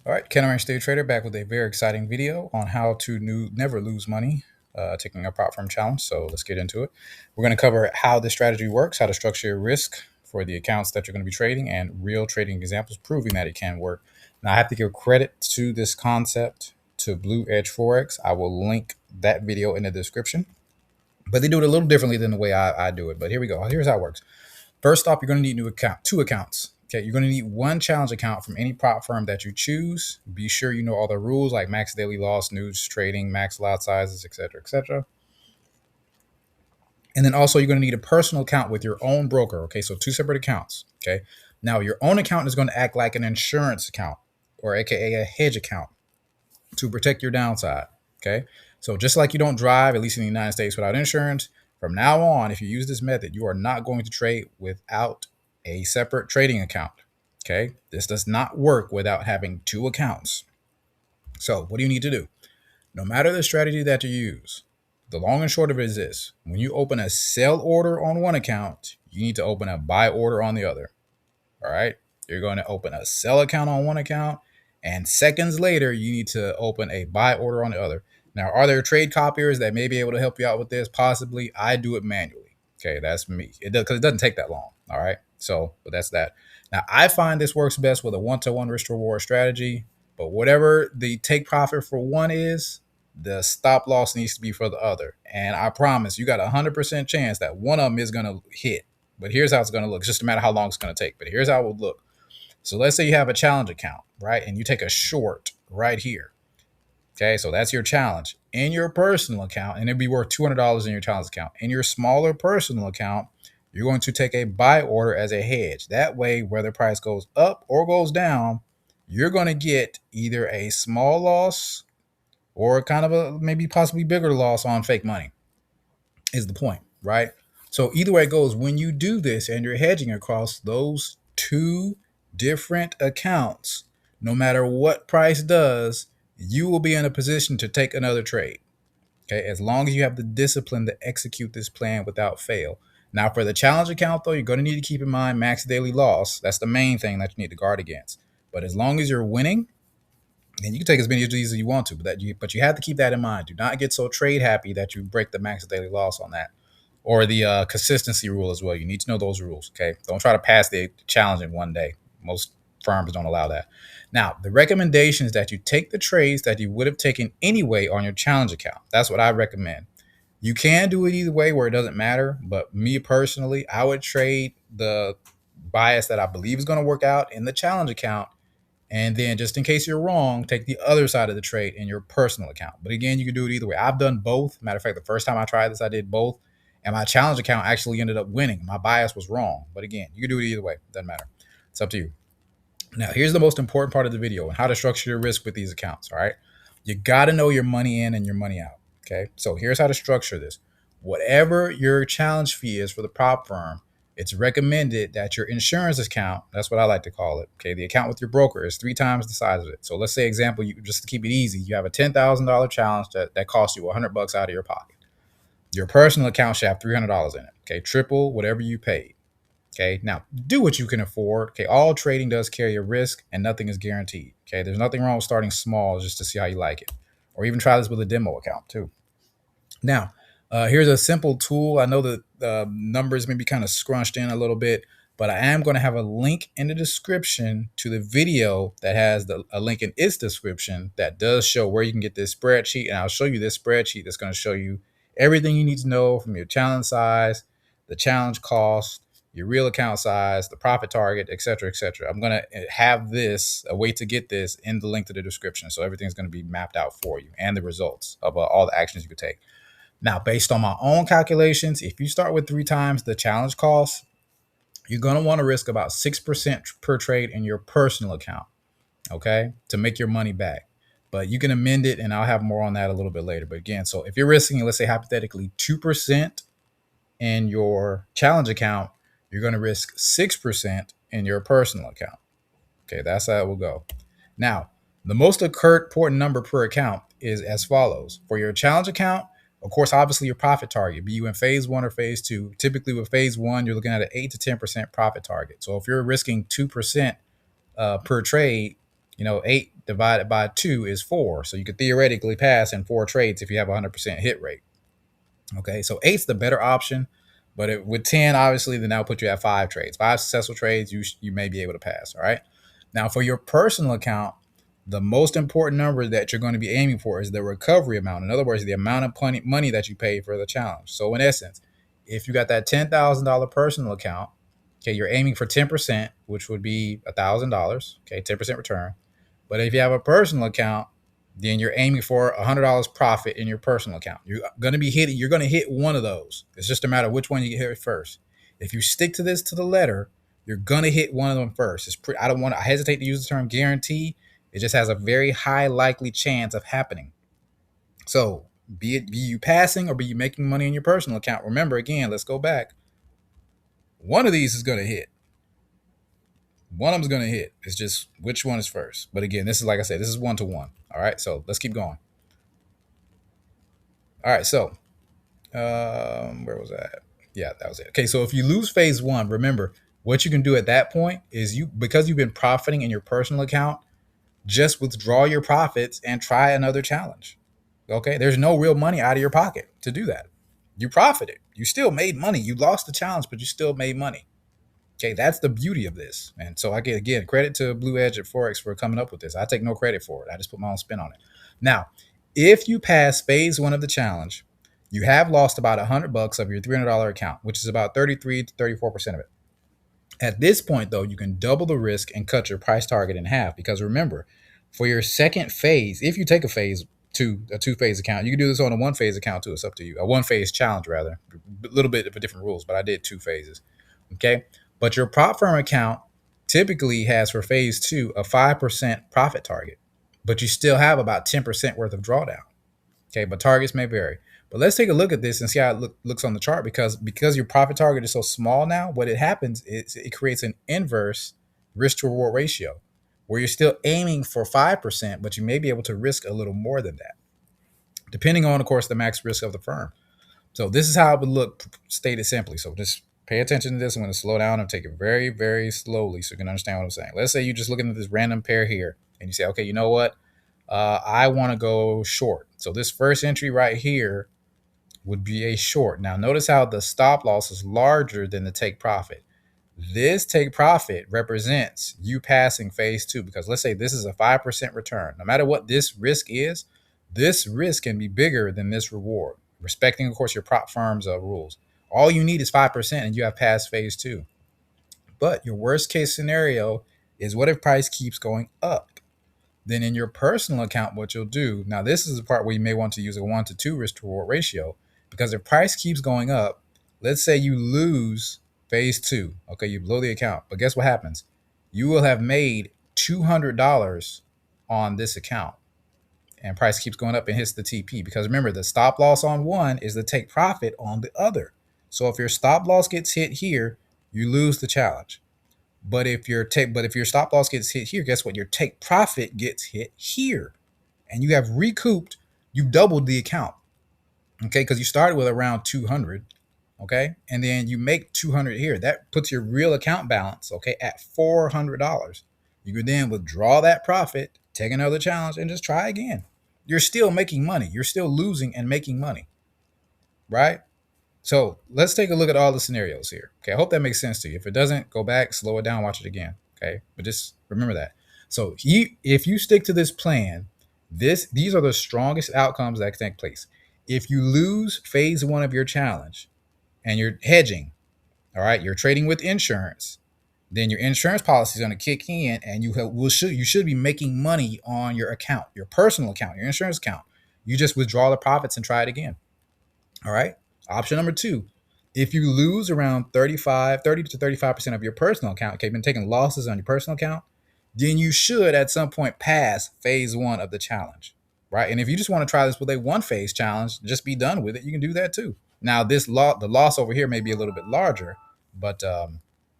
All right, Ken Orange Day Trader back with a very exciting video on how to never lose money taking a prop firm challenge. So let's get into it. We're going to cover how this strategy works, how to structure your risk for the accounts that you're going to be trading, and real trading examples proving that it can work. Now, I have to give credit to this concept to Blue Edge Forex. I will link that video in the description, but they do it a little differently than the way I do it. But here we go. Here's how it works. First off, you're going to need two accounts. Okay, you're going to need one challenge account from any prop firm that you choose. Be sure you know all the rules like max daily loss, news trading, max lot sizes, etc., etc. And then also you're going to need a personal account with your own broker. Okay, so two separate accounts. Okay, now your own account is going to act like an insurance account or AKA a hedge account to protect your downside. Okay, so just like you don't drive, at least in the United States, without insurance, from now on, if you use this method, you are not going to trade without a separate trading account. Okay, this does not work without having two accounts. So what do you need to do? No matter the strategy that you use, the long and short of it is this: when you open a sell order on one account, you need to open a buy order on the other. All right, you're going to open a sell account on one account, and seconds later, you need to open a buy order on the other. Now, are there trade copiers that may be able to help you out with this? Possibly. I do it manually. Okay, that's me. It does because it doesn't take that long. All right, so but that's that. Now, I find this works best with a one-to-one risk reward strategy. But whatever the take profit for one is, the stop loss needs to be for the other. And I promise you got a 100% chance that one of them is going to hit. But here's how it's going to look. It's just a matter of how long it's going to take. But here's how it would look. So let's say you have a challenge account, right? And you take a short right here. Okay, so that's your challenge. In your personal account, and it'd be worth $200 in your challenge account. In your smaller personal account, you're going to take a buy order as a hedge. That way, whether price goes up or goes down, you're going to get either a small loss or kind of a maybe possibly bigger loss on fake money, is the point, right? So either way it goes, when you do this and you're hedging across those two different accounts, no matter what price does, you will be in a position to take another trade. Okay, as long as you have the discipline to execute this plan without fail. Now, for the challenge account, though, you're going to need to keep in mind max daily loss. That's the main thing that you need to guard against. But as long as you're winning, and you can take as many of these as you want to, but you have to keep that in mind. Do not get so trade happy that you break the max daily loss on that, or the consistency rule as well. You need to know those rules. Okay, don't try to pass the challenge in one day. Most firms don't allow that. Now, the recommendation is that you take the trades that you would have taken anyway on your challenge account. That's what I recommend. You can do it either way where it doesn't matter, but me personally, I would trade the bias that I believe is going to work out in the challenge account, and then just in case you're wrong, take the other side of the trade in your personal account. But again, you can do it either way. I've done both. Matter of fact, the first time I tried this, I did both. And my challenge account actually ended up winning. My bias was wrong. But again, you can do it either way. Doesn't matter. It's up to you. Now, here's the most important part of the video and how to structure your risk with these accounts. All right. You got to know your money in and your money out. Okay. So here's how to structure this. Whatever your challenge fee is for the prop firm, it's recommended that your insurance account, that's what I like to call it, okay, the account with your broker is 3 times the size of it. So let's say, example, you just to keep it easy, you have a $10,000 challenge that costs you $100 out of your pocket. Your personal account should have $300 in it, okay, triple whatever you paid. Okay, now do what you can afford. Okay, all trading does carry a risk and nothing is guaranteed. Okay, there's nothing wrong with starting small just to see how you like it, or even try this with a demo account too. Now, here's a simple tool. I know that the numbers may be kind of scrunched in a little bit, but I am going to have a link in the description to the video that has a link in its description that does show where you can get this spreadsheet. And I'll show you this spreadsheet that's going to show you everything you need to know from your challenge size, the challenge cost, your real account size, the profit target, et cetera, et cetera. I'm going to have this, a way to get this in the link to the description. So everything's going to be mapped out for you and the results of all the actions you could take. Now, based on my own calculations, if you start with 3 times the challenge cost, you're going to want to risk about 6% per trade in your personal account, okay, to make your money back. But you can amend it, and I'll have more on that a little bit later. But again, so if you're risking, let's say hypothetically, 2% in your challenge account, you're going to risk 6% in your personal account. Okay, that's how it will go. Now, the most important number per account is as follows. For your challenge account, of course, obviously your profit target, be you in phase 1 or phase 2. Typically with phase 1, you're looking at an 8 to 10% profit target. So if you're risking 2% per trade, 8 divided by 2 is 4. So you could theoretically pass in 4 trades if you have a 100% hit rate. Okay, so 8's the better option, but with 10, obviously, then that'll put you at 5 trades. 5 successful trades, you may be able to pass, all right? Now, for your personal account, the most important number that you're going to be aiming for is the recovery amount. In other words, the amount of money that you paid for the challenge. So in essence, if you got that $10,000 personal account, okay, you're aiming for 10%, which would be $1,000, okay, 10% return. But if you have a personal account, then you're aiming for $100 profit in your personal account. You're going to hit one of those. It's just a matter of which one you hit first. If you stick to this to the letter, you're going to hit one of them first. I hesitate to use the term guarantee. It just has a very high likely chance of happening. So be you passing or be you making money in your personal account. Remember, again, let's go back. One of these is going to hit. One of them's going to hit. It's just which one is first. But again, this is, like I said, this is 1-to-1. All right, so let's keep going. All right, so where was that? Yeah, that was it. Okay, so if you lose phase 1, remember what you can do at that point is because you've been profiting in your personal account, just withdraw your profits and try another challenge. Okay, there's no real money out of your pocket to do that. You profited. You still made money. You lost the challenge, but you still made money. Okay, that's the beauty of this. And so I get, again, credit to Blue Edge at Forex for coming up with this. I take no credit for it. I just put my own spin on it. Now, if you pass phase 1 of the challenge, you have lost about $100 of your $300 account, which is about 33 to 34% of it. At this point, though, you can double the risk and cut your price target in half. Because remember, for your second phase, if you take a two-phase account, you can do this on a one-phase account too. It's up to you. A one-phase challenge, rather. A little bit of different rules, but I did 2 phases. Okay? But your prop firm account typically has for phase 2 a 5% profit target, but you still have about 10% worth of drawdown. Okay, but targets may vary. But let's take a look at this and see how it looks on the chart because your profit target is so small now, what it happens is it creates an inverse risk to reward ratio where you're still aiming for 5%, but you may be able to risk a little more than that, depending on, of course, the max risk of the firm. So this is how it would look stated simply. So just pay attention to this. I'm going to slow down and take it very, very slowly so you can understand what I'm saying. Let's say you're just looking at this random pair here and you say, okay, you know what? I want to go short. So this first entry right here would be a short. Now notice how the stop loss is larger than the take profit. This take profit represents you passing phase 2 because let's say this is a 5% return. No matter what this risk is, this risk can be bigger than this reward, respecting, of course, your prop firm's rules. All you need is 5% and you have passed phase 2. But your worst case scenario is what if price keeps going up? Then in your personal account, what you'll do, now this is the part where you may want to use a 1-to-2 risk to reward ratio because if price keeps going up, let's say you lose phase 2, okay, you blow the account, but guess what happens? You will have made $200 on this account and price keeps going up and hits the TP because remember the stop loss on one is the take profit on the other. So if your stop loss gets hit here, you lose the challenge. But if your stop loss gets hit here, guess what? Your take profit gets hit here. And you have recouped, you've doubled the account. Okay, because you started with around 200. Okay, and then you make 200 here. That puts your real account balance, okay, at $400. You could then withdraw that profit, take another challenge, and just try again. You're still making money. You're still losing and making money, right? So let's take a look at all the scenarios here. Okay, I hope that makes sense to you. If it doesn't, go back, slow it down, watch it again. Okay, but just remember that. So if you stick to this plan, these are the strongest outcomes that can take place. If you lose phase 1 of your challenge and you're hedging, all right, you're trading with insurance, then your insurance policy is going to kick in and you should be making money on your account, your personal account, your insurance account. You just withdraw the profits and try it again. All right. Option number 2, if you lose around 30 to 35% of your personal account, okay, been taking losses on your personal account, then you should at some point pass phase 1 of the challenge, right? And if you just want to try this with a 1-phase challenge, just be done with it. You can do that too. Now, the loss over here may be a little bit larger, but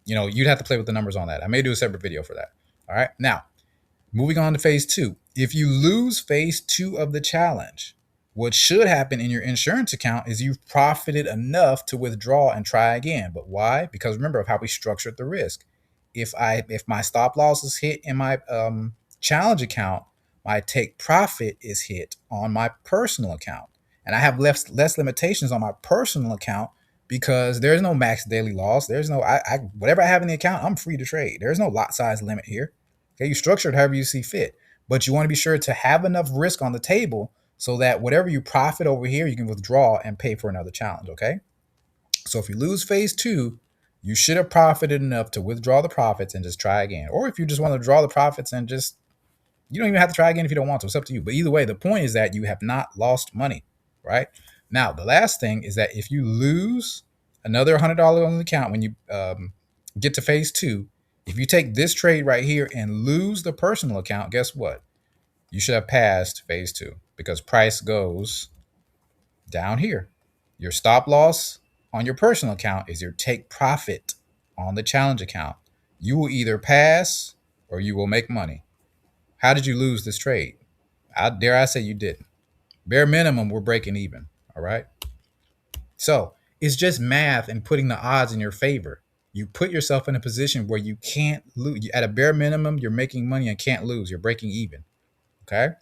you'd have to play with the numbers on that. I may do a separate video for that. All right. Now, moving on to phase 2. If you lose phase 2 of the challenge, what should happen in your insurance account is you've profited enough to withdraw and try again. But why? Because remember of how we structured the risk. If my stop loss is hit in my challenge account, my take profit is hit on my personal account. And I have less limitations on my personal account because there's no max daily loss. There's no, whatever I have in the account, I'm free to trade. There's no lot size limit here. Okay, you structure it however you see fit, but you want to be sure to have enough risk on the table so that whatever you profit over here, you can withdraw and pay for another challenge. Okay, so if you lose phase two, you should have profited enough to withdraw the profits and just try again. Or if you just want to draw the profits and just, you don't even have to try again if you don't want to. It's up to you. But either way, the point is that you have not lost money, right? Now, the last thing is that if you lose another $100 on the account when you get to phase two, if you take this trade right here and lose the personal account, guess what? You should have passed phase two because price goes down here. Your stop loss on your personal account is your take profit on the challenge account. You will either pass or you will make money. How did you lose this trade? Dare I say you didn't. Bare minimum, we're breaking even. All right. So it's just math and putting the odds in your favor. You put yourself in a position where you can't lose. At a bare minimum, you're making money and can't lose. You're breaking even. Okay.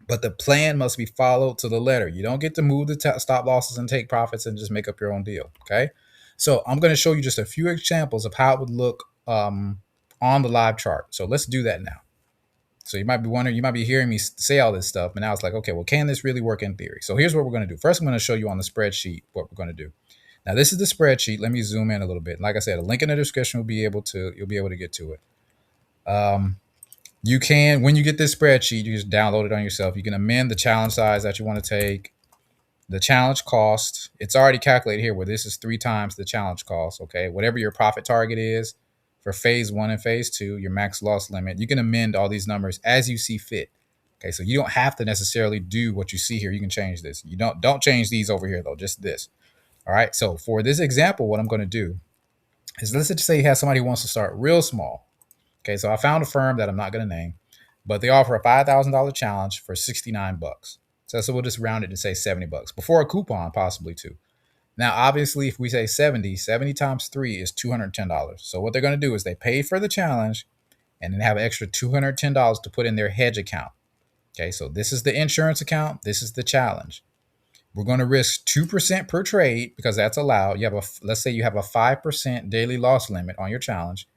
But the plan must be followed to the letter. You don't get to move the stop losses and take profits and just make up your own deal. Okay. So I'm going to show you just a few examples of how it would look on the live chart. So let's do that now. So you might be wondering, you might be hearing me say all this stuff, and now it's like, okay, well, can this really work in theory? So here's what we're going to do. First, I'm going to show you on the spreadsheet what we're going to do. Now, this is the spreadsheet. Let me zoom in a little bit. Like I said, a link in the description will be able to, you'll be able to get to it. You can, when you get this spreadsheet, you just download it on yourself. You can amend the challenge size that you want to take, the challenge cost. It's already calculated here where this is 3 times the challenge cost. Okay, whatever your profit target is for phase one and phase two, your max loss limit, you can amend all these numbers as you see fit. Okay, so you don't have to necessarily do what you see here. You can change this. You don't change these over here though, just this. All right, so for this example, what I'm going to do is, let's just say you have somebody who wants to start real small. Okay, so I found a firm that I'm not going to name, but they offer a $5,000 challenge for 69 bucks. So we'll just round it to say 70 bucks before a coupon, possibly too. Now, obviously, if we say 70 times 3 is $210. So what they're going to do is they pay for the challenge and then have an extra $210 to put in their hedge account. Okay, so this is the insurance account. This is the challenge. We're going to risk 2% per trade because that's allowed. You have let's say you have a 5% daily loss limit on your challenge.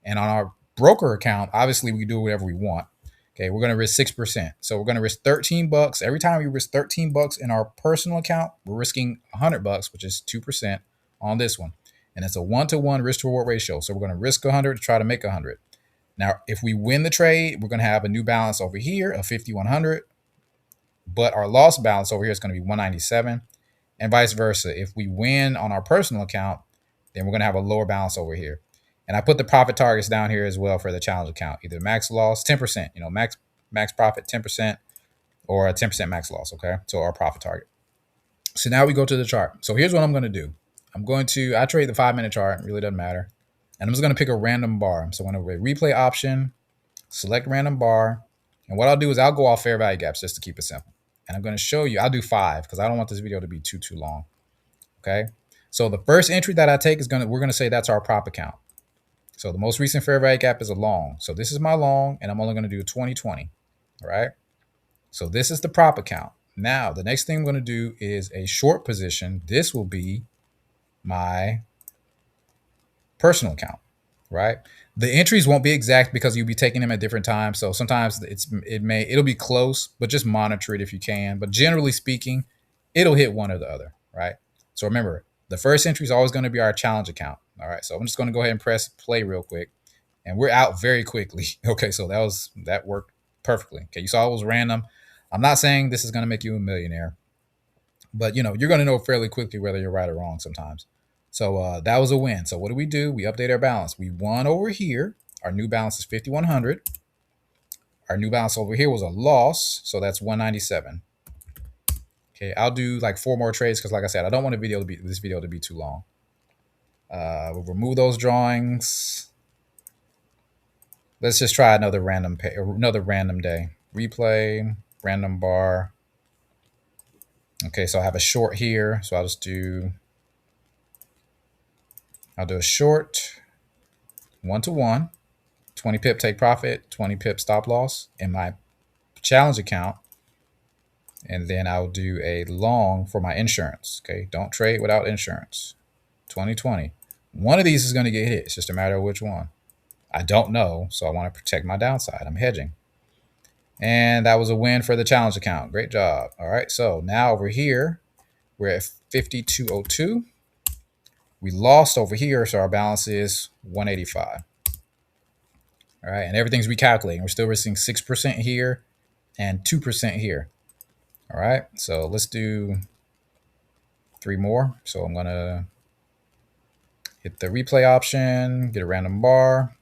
And on our broker account, obviously we do whatever we want. Okay, we're going to risk 6%. So we're going to risk 13 bucks. Every time we risk 13 bucks in our personal account, we're risking 100 bucks, which is 2% on this one. And it's a 1-to-1 risk to reward ratio. So we're going to risk 100 to try to make 100. Now, if we win the trade, we're going to have a new balance over here of 5,100, but our loss balance over here is going to be 197, and vice versa. If we win on our personal account, then we're going to have a lower balance over here. And I put the profit targets down here as well for the challenge account, either max loss 10%, max profit 10%, or a 10% max loss. Okay, so our profit target. So now we go to the chart. So here's what I'm going to do. I trade the 5-minute chart. It really doesn't matter. And I'm just going to pick a random bar. So I'm going to replay option, select random bar. And what I'll do is I'll go off fair value gaps just to keep it simple. And I'm going to show you, I'll do 5 because I don't want this video to be too long. Okay. So the first entry that I take is we're going to say that's our prop account. So the most recent fair value gap is a long. So this is my long, and I'm only going to do 2020. All right. So this is the prop account. Now, the next thing I'm going to do is a short position. This will be my personal account, right? The entries won't be exact because you'll be taking them at different times. So sometimes it'll be close, but just monitor it if you can. But generally speaking, it'll hit one or the other, right? So remember, the first entry is always going to be our challenge account. All right, so I'm just going to go ahead and press play real quick, and we're out very quickly. Okay, so that worked perfectly. Okay, you saw it was random. I'm not saying this is going to make you a millionaire, but you're going to know fairly quickly whether you're right or wrong sometimes. So that was a win. So what do? We update our balance. We won over here. Our new balance is 5,100. Our new balance over here was a loss, so that's 197. Okay, I'll do like 4 more trades because, like I said, I don't want this video to be too long. We'll remove those drawings. Let's just try another random day. Replay, random bar. Okay, so I have a short here, so I'll do a short 1-to-1, 20 pip take profit, 20 pip stop loss in my challenge account, and then I'll do a long for my insurance. Okay, don't trade without insurance. 2020. One of these is going to get hit. It's just a matter of which one. I don't know, so I want to protect my downside. I'm hedging. And that was a win for the challenge account. Great job. All right, so now over here, we're at 5202. We lost over here, so our balance is 185. All right, and everything's recalculating. We're still risking 6% here and 2% here. All right, so let's do 3 more. So I'm gonna hit the replay option, get a random bar.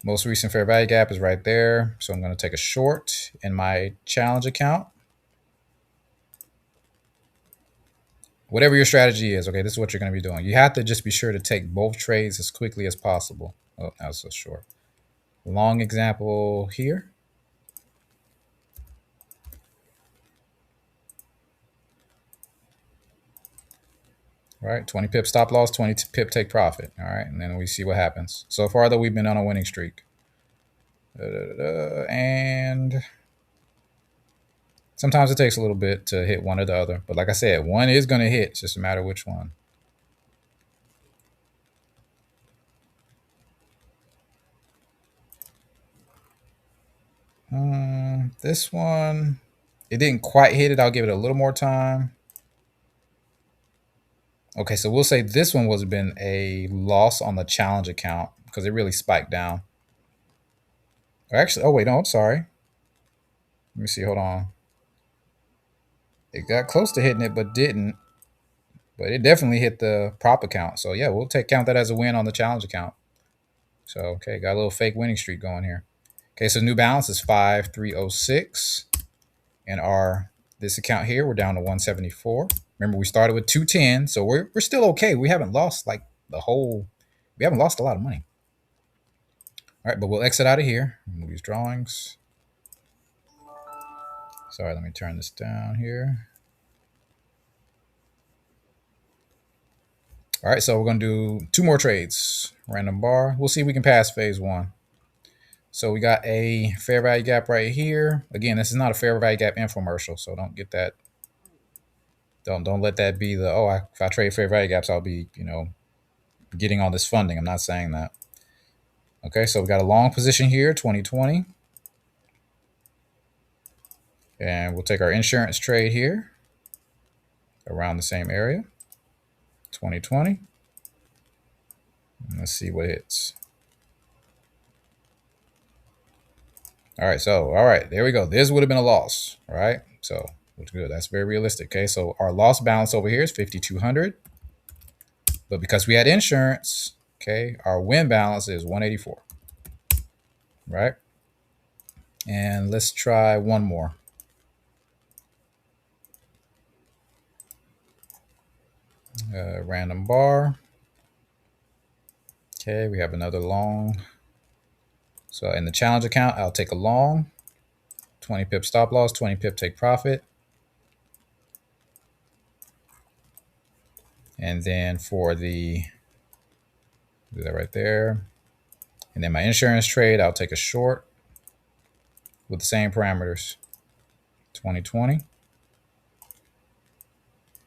Most recent fair value gap is right there. So I'm gonna take a short in my challenge account. Whatever your strategy is, okay, this is what you're gonna be doing. You have to just be sure to take both trades as quickly as possible. Oh, that was so short. Long example here. All right, 20 pip stop loss, 20 pip take profit. All right, and then we see what happens. So far, though, we've been on a winning streak. And sometimes it takes a little bit to hit one or the other. But like I said, one is going to hit. It's just a matter of which one. This one, it didn't quite hit it. I'll give it a little more time. Okay, so we'll say this one was been a loss on the challenge account because it really spiked down. Or actually, oh wait, no, I'm sorry. Let me see, hold on. It got close to hitting it, but didn't. But it definitely hit the prop account. So yeah, we'll count that as a win on the challenge account. So okay, got a little fake winning streak going here. Okay, so new balance is 5306. And this account here, we're down to 174. Remember, we started with 210, so we're still okay. We haven't lost like we haven't lost a lot of money. All right, but we'll exit out of here. Move these drawings. Sorry, let me turn this down here. All right, so we're going to do 2 more trades. Random bar. We'll see if we can pass phase 1. So we got a fair value gap right here. Again, this is not a fair value gap infomercial, so don't get that. Don't let that be the, if I trade fair value gaps, I'll be, getting all this funding. I'm not saying that. Okay, so we got a long position here, 2020. And we'll take our insurance trade here around the same area, 2020. And let's see what hits. All right, there we go. This would have been a loss, all right? So, which good. That's very realistic. Okay, so our loss balance over here is 5,200. But because we had insurance, okay, our win balance is 184, right? And let's try one more. Random bar. Okay, we have another long. So in the challenge account, I'll take a long. 20 pip stop loss, 20 pip take profit. And then for do that right there. And then my insurance trade, I'll take a short with the same parameters, 2020.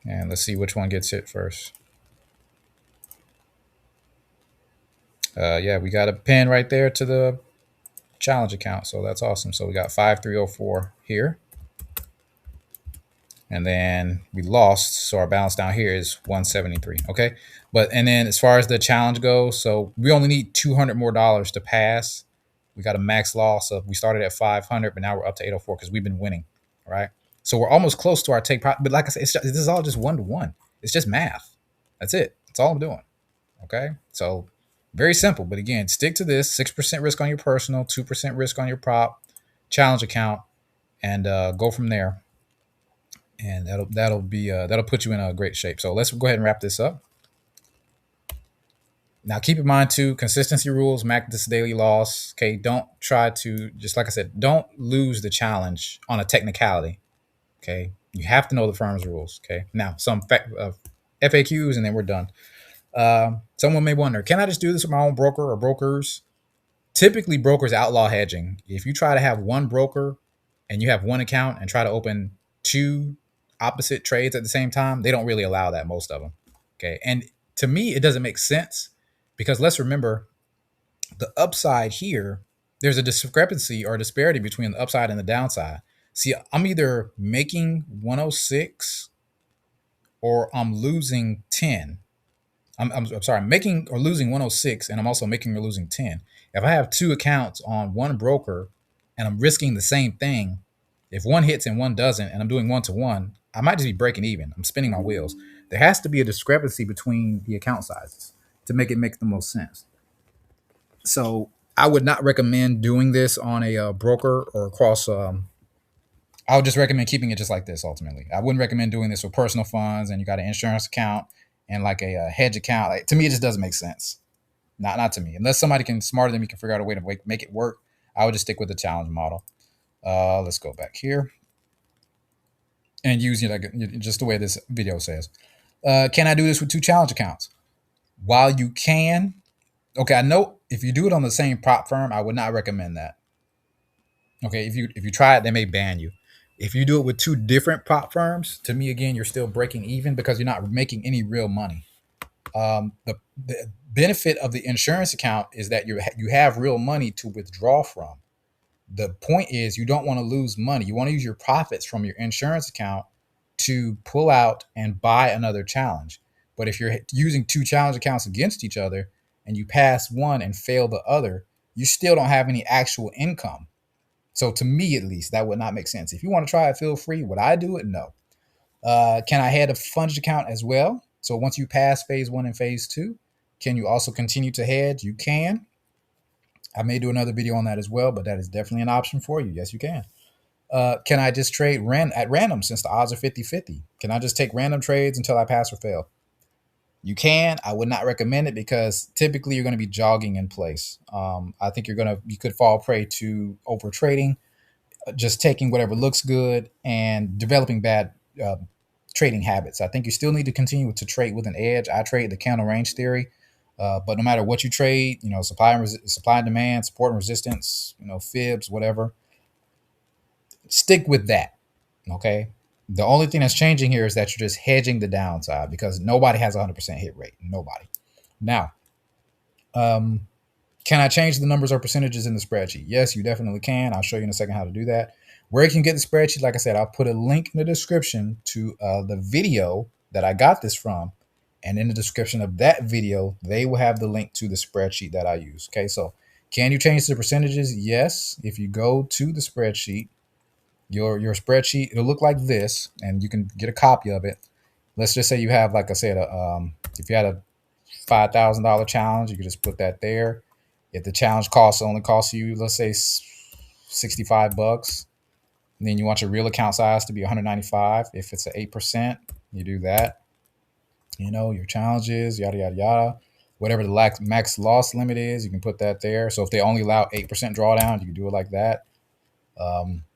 And let's see which one gets hit first. Yeah, we got a pin right there to the challenge account. So that's awesome. So we got 5304 here. And then we lost. So our balance down here is 173. Okay. And then as far as the challenge goes, so we only need $200 more to pass. We got a max loss of, we started at 500, but now we're up to 804 because we've been winning. All right. So we're almost close to our take profit. But like I said, this is all just 1-to-1. It's just math. That's it. That's all I'm doing. Okay. So very simple. But again, stick to this: 6% risk on your personal, 2% risk on your prop challenge account, and go from there. And that'll put you in a great shape. So let's go ahead and wrap this up. Now keep in mind too, consistency rules, max this daily loss. Okay, don't try to, just like I said, don't lose the challenge on a technicality. Okay, you have to know the firm's rules. Okay, now some FAQs and then we're done. Someone may wonder, can I just do this with my own broker or brokers? typically brokers outlaw hedging. If you try to have one broker and you have one account and try to open two opposite trades at the same time, they don't really allow that, most of them. Okay. And to me, it doesn't make sense because let's remember the upside here, there's a discrepancy or a disparity between the upside and the downside. See, I'm either making 106 or I'm losing 10. I'm sorry, I'm making or losing 106, and I'm also making or losing 10. If I have two accounts on one broker and I'm risking the same thing, if one hits and one doesn't, and I'm doing one to one, I might just be breaking even. I'm spinning my wheels. There has to be a discrepancy between the account sizes to make it make the most sense. So I would not recommend doing this on a broker or across. I would just recommend keeping it just like this. Ultimately, I wouldn't recommend doing this with personal funds and you got an insurance account and like a hedge account. Like, to me, it just doesn't make sense. Not to me. Unless somebody can smarter than me can figure out a way to make it work, I would just stick with the challenge model. Let's go back here and use just the way this video says. Can I do this with two challenge accounts? While you can, okay, I know if you do it on the same prop firm, I would not recommend that. Okay, if you try it, they may ban you. If you do it with two different prop firms, to me again, you're still breaking even because you're not making any real money. The benefit of the insurance account is that you have real money to withdraw from. The point is you don't want to lose money. You want to use your profits from your insurance account to pull out and buy another challenge. But if you're using two challenge accounts against each other and you pass one and fail the other, you still don't have any actual income. So to me, at least, that would not make sense. If you want to try it, feel free. Would I do it? No. Can I hedge a funded account as well? So once you pass phase one and phase two, can you also continue to hedge? You can. I may do another video on that as well, but that is definitely an option for you. Yes, you can. Can I just trade at random since the odds are 50-50? Can I just take random trades until I pass or fail? You can. I would not recommend it because typically you're going to be jogging in place. I think you could fall prey to over trading, just taking whatever looks good and developing bad trading habits. I think you still need to continue to trade with an edge. I trade the candle range theory, but no matter what you trade, supply and demand, support and resistance, fibs, whatever, stick with that. Okay. The only thing that's changing here is that you're just hedging the downside because nobody has a 100% hit rate. Nobody. Now, can I change the numbers or percentages in the spreadsheet? Yes, you definitely can. I'll show you in a second how to do that. Where you can get the spreadsheet, like I said, I'll put a link in the description to the video that I got this from. And in the description of that video, they will have the link to the spreadsheet that I use. Okay, so can you change the percentages? Yes. If you go to the spreadsheet, your spreadsheet, it'll look like this, and you can get a copy of it. Let's just say you have, like I said, if you had a $5,000 challenge, you could just put that there. If the challenge only costs you, let's say $65, and then you want your real account size to be 195. If it's an 8%, you do that. Your challenges, yada yada yada. Whatever the max loss limit is, you can put that there. So if they only allow 8% drawdown, you can do it like that.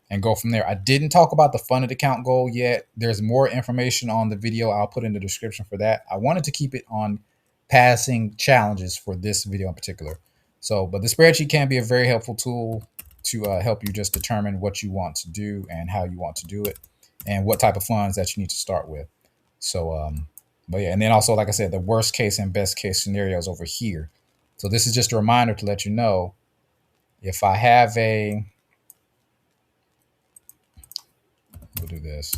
And go from there. I didn't talk about the funded account goal yet. There's more information on the video. I'll put in the description for that. I wanted to keep it on passing challenges for this video in particular. But the spreadsheet can be a very helpful tool to help you just determine what you want to do and how you want to do it and what type of funds that you need to start with. But yeah, and then also, like I said, the worst case and best case scenarios over here. So this is just a reminder to let you know if I have we'll do this.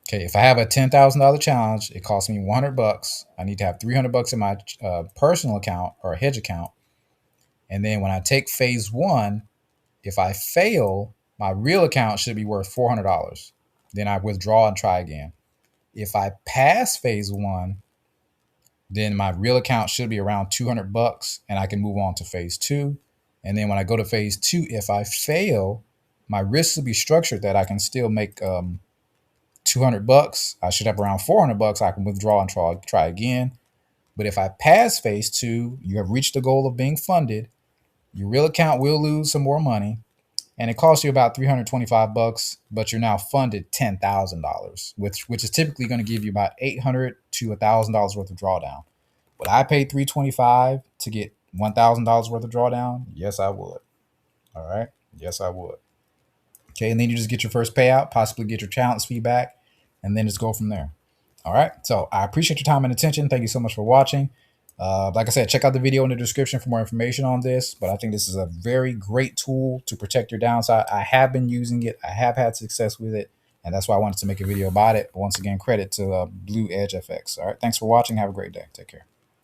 Okay, if I have a $10,000 challenge, it costs me $100. I need to have $300 in my personal account or a hedge account. And then when I take phase one, if I fail, my real account should be worth $400. Then I withdraw and try again. If I pass phase one, then my real account should be around $200 and I can move on to phase two. And then when I go to phase two, if I fail, my risks will be structured that I can still make $200. I should have around $400. I can withdraw and try again. But if I pass phase two, you have reached the goal of being funded. Your real account will lose some more money, and it costs you about $325, but you're now funded $10,000, which is typically going to give you about $800 to $1,000 worth of drawdown. But I paid $325 to get $1,000 worth of drawdown? Yes, I would. All right. Yes, I would. Okay. And then you just get your first payout, possibly get your challenge feedback, and then just go from there. All right. So I appreciate your time and attention. Thank you so much for watching. Like I said, check out the video in the description for more information on this. But I think this is a very great tool to protect your downside. I have been using it. I have had success with it. And that's why I wanted to make a video about it. Once again, credit to Blue Edge FX. All right. Thanks for watching. Have a great day. Take care.